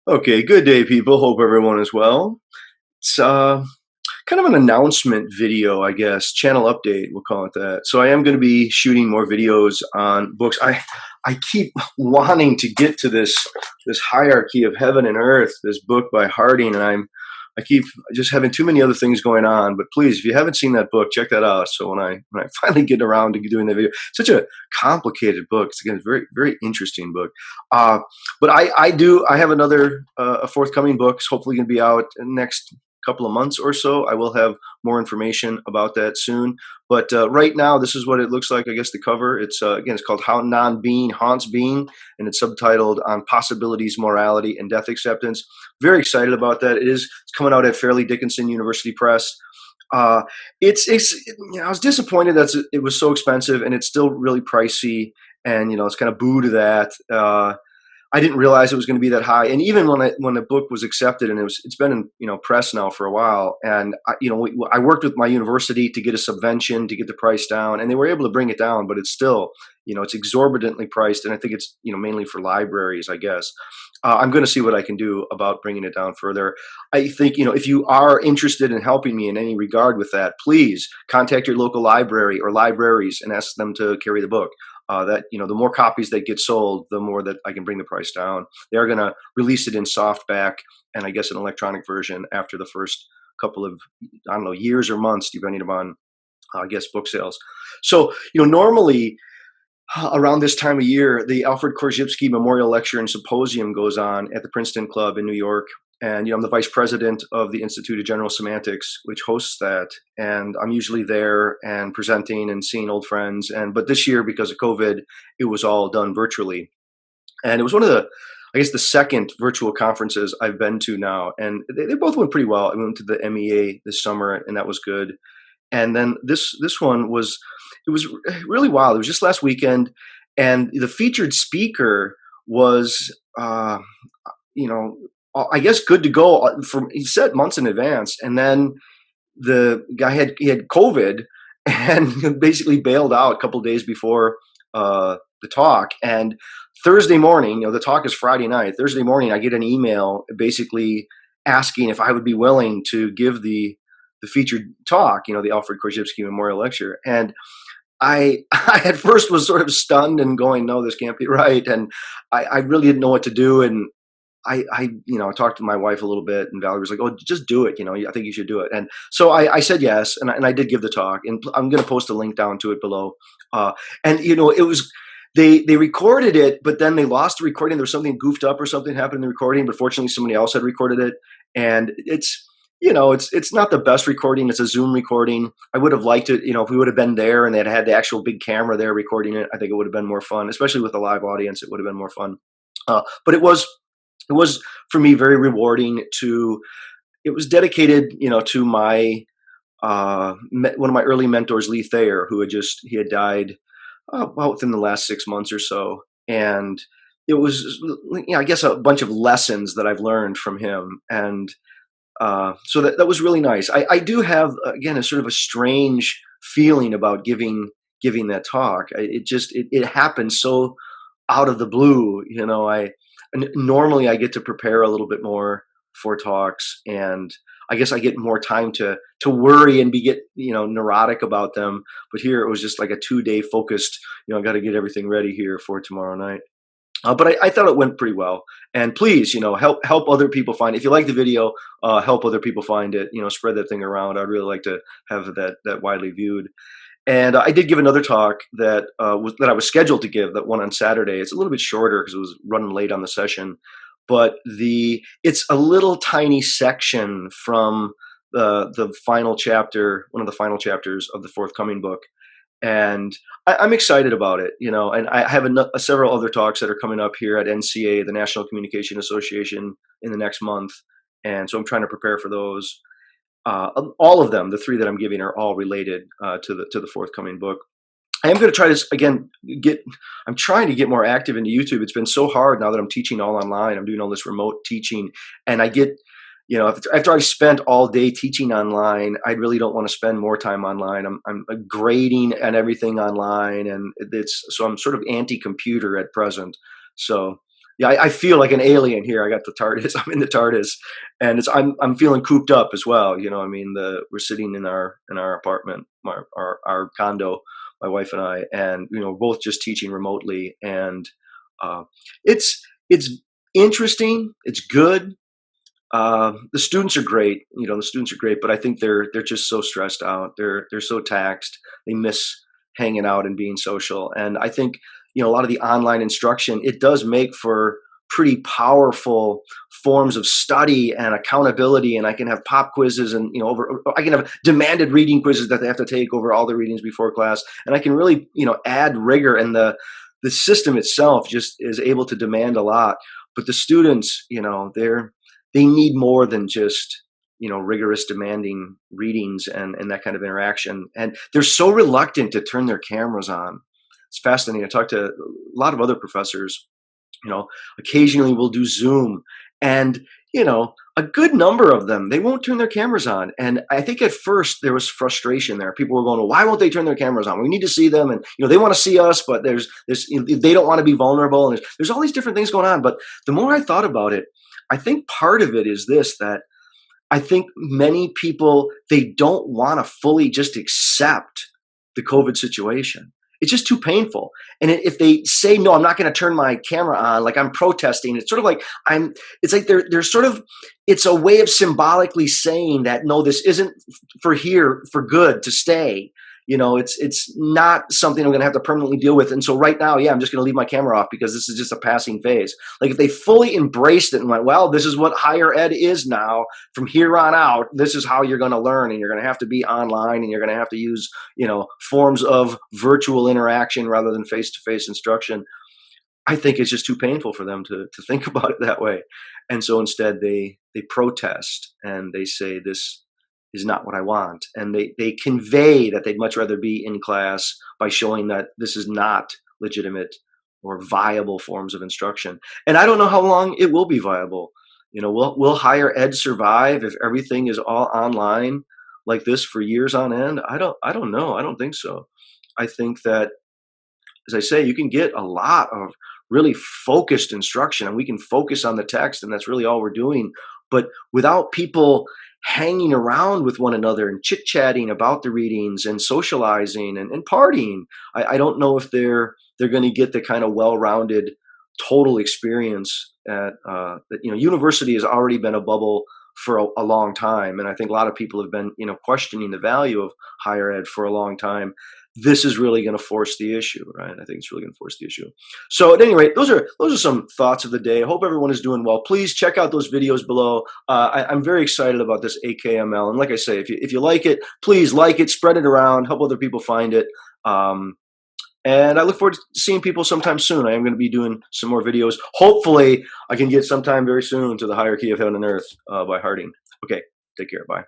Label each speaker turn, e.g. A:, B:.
A: Okay, good day, people. Hope everyone is well. It's kind of an announcement video, I guess, channel update. We'll call it that. So I am going to be shooting more videos on books. I keep wanting to get to this hierarchy of heaven and earth, this book by Harding, and I keep just having too many other things going on. But please, if you haven't seen that book, check that out. So when I finally get around to doing the video, such a complicated book. It's again a very very interesting book. Uh, but I have another a forthcoming book. It's hopefully going to be out in the next couple of months or so. I will have more information about that soon. But right now, this is what it looks like. I guess the cover. It's again, it's called "How Non-Being Haunts Being," and it's subtitled "On Possibilities, Morality, and Death Acceptance." Very excited about that. It's coming out at Fairleigh Dickinson University Press. Uh, it's I was disappointed that it was so expensive, and it's still really pricey. And it's kind of boo to that. I didn't realize it was going to be that high. And even when the book was accepted, and it's been in press now for a while, and I worked with my university to get a subvention to get the price down, and they were able to bring it down, but it's still it's exorbitantly priced, and I think it's mainly for libraries, I guess. I'm going to see what I can do about bringing it down further. I think if you are interested in helping me in any regard with that, please contact your local library or libraries and ask them to carry the book. That the more copies that get sold, the more that I can bring the price down. They are going to release it in softback and I guess an electronic version after the first couple of I don't know years or months, depending upon I guess book sales. So normally around this time of year, the Alfred Korzybski Memorial Lecture and Symposium goes on at the Princeton Club in New York. And I'm the vice president of the Institute of General Semantics, which hosts that. And I'm usually there and presenting and seeing old friends. But this year, because of COVID, it was all done virtually. And it was one of I guess, the second virtual conferences I've been to now. And they both went pretty well. I went to the MEA this summer, and that was good. And then this one it was really wild. It was just last weekend, and the featured speaker was you know I guess good to go from he said months in advance, and then the guy he had COVID and basically bailed out a couple of days before the talk. And Thursday morning, the talk is Friday night. Thursday morning, I get an email basically asking if I would be willing to give the featured talk, the Alfred Korzybski Memorial Lecture. And I at first was sort of stunned and going, no, this can't be right. And I really didn't know what to do. And I talked to my wife a little bit, and Valerie was like, "Oh, just do it. I think you should do it." And so I said yes, and I did give the talk, and I'm going to post a link down to it below. And it was they recorded it, but then they lost the recording. There was something goofed up or something happened in the recording, but fortunately somebody else had recorded it, and it's not the best recording. It's a Zoom recording. I would have liked it, if we would have been there and they had the actual big camera there recording it. I think it would have been more fun, especially with a live audience. It would have been more fun. But it was for me very rewarding it was dedicated to my one of my early mentors, Lee Thayer, who he had died well within the last 6 months or so. And it was I guess a bunch of lessons that I've learned from him. And so that was really nice. I do have again a sort of a strange feeling about giving that talk. It happened so out of the blue. Normally I get to prepare a little bit more for talks, and I guess I get more time to worry and get neurotic about them. But here it was just like a 2-day focused. I got to get everything ready here for tomorrow night. But I thought it went pretty well. And please, help other people find it. If you like the video, help other people find it. Spread that thing around. I'd really like to have that widely viewed. And I did give another talk that I was scheduled to give, that one on Saturday. It's a little bit shorter because it was running late on the session, but it's a little tiny section from the final chapter, one of the final chapters of the forthcoming book. And I'm excited about it, and I have several other talks that are coming up here at NCA, the National Communication Association, in the next month. And so I'm trying to prepare for those. All of them, the three that I'm giving, are all related to the forthcoming book. I am going to try to again I'm trying to get more active into YouTube. It's been so hard now that I'm teaching all online. I'm doing all this remote teaching, and I get after I've spent all day teaching online, I really don't want to spend more time online. I'm grading and everything online, and so I'm sort of anti-computer at present. So Yeah, I feel like an alien here. I got the TARDIS. I'm in the TARDIS, and I'm feeling cooped up as well. You know, I mean, we're sitting in our apartment, our condo, my wife and I, and both just teaching remotely, and uh, it's interesting. It's good. The students are great. The students are great, but I think they're just so stressed out. They're so taxed. They miss hanging out and being social. And I think a lot of the online instruction, it does make for pretty powerful forms of study and accountability. And I can have pop quizzes, and I can have demanded reading quizzes that they have to take over all the readings before class. And I can really add rigor, and the system itself just is able to demand a lot. But the students, they need more than just rigorous demanding readings and that kind of interaction, and they're so reluctant to turn their cameras on. It's fascinating. I talked to a lot of other professors. Occasionally we'll do Zoom, and a good number of them, they won't turn their cameras on. And I think at first there was frustration there. People were going, well, why won't they turn their cameras on? We need to see them, and they want to see us, but there's they don't want to be vulnerable, and there's all these different things going on. But the more I thought about it, I think part of it is this, that I think many people, they don't want to fully just accept the COVID situation. It's just too painful. And if they say, no, I'm not going to turn my camera on, like I'm protesting, it's sort of like it's like they're sort of, it's a way of symbolically saying that, no, this isn't for good to stay. It's not something I'm going to have to permanently deal with. And so right now, yeah, I'm just going to leave my camera off because this is just a passing phase. Like if they fully embraced it and went, well, this is what higher ed is now. From here on out, this is how you're going to learn, and you're going to have to be online, and you're going to have to use, forms of virtual interaction rather than face-to-face instruction. I think it's just too painful for them to think about it that way. And so instead they protest, and they say, this is not what I want. And they convey that they'd much rather be in class by showing that this is not legitimate or viable forms of instruction. And I don't know how long it will be viable. Will higher ed survive if everything is all online like this for years on end? I don't know. I don't think so. I think that, as I say, you can get a lot of really focused instruction, and we can focus on the text, and that's really all we're doing. But without people hanging around with one another and chit-chatting about the readings and socializing and partying, I don't know if they're going to get the kind of well-rounded total experience that university has already been a bubble for a long time. And I think a lot of people have been questioning the value of higher ed for a long time. This is really going to force the issue, right? I think it's really going to force the issue. So at any rate, those are some thoughts of the day. I hope everyone is doing well. Please check out those videos below. I'm very excited about this AKML. And like I say, if you like it, please like it, spread it around, help other people find it. And I look forward to seeing people sometime soon. I am going to be doing some more videos. Hopefully I can get sometime very soon to The Hierarchy of Heaven and Earth by Harding. Okay, take care. Bye.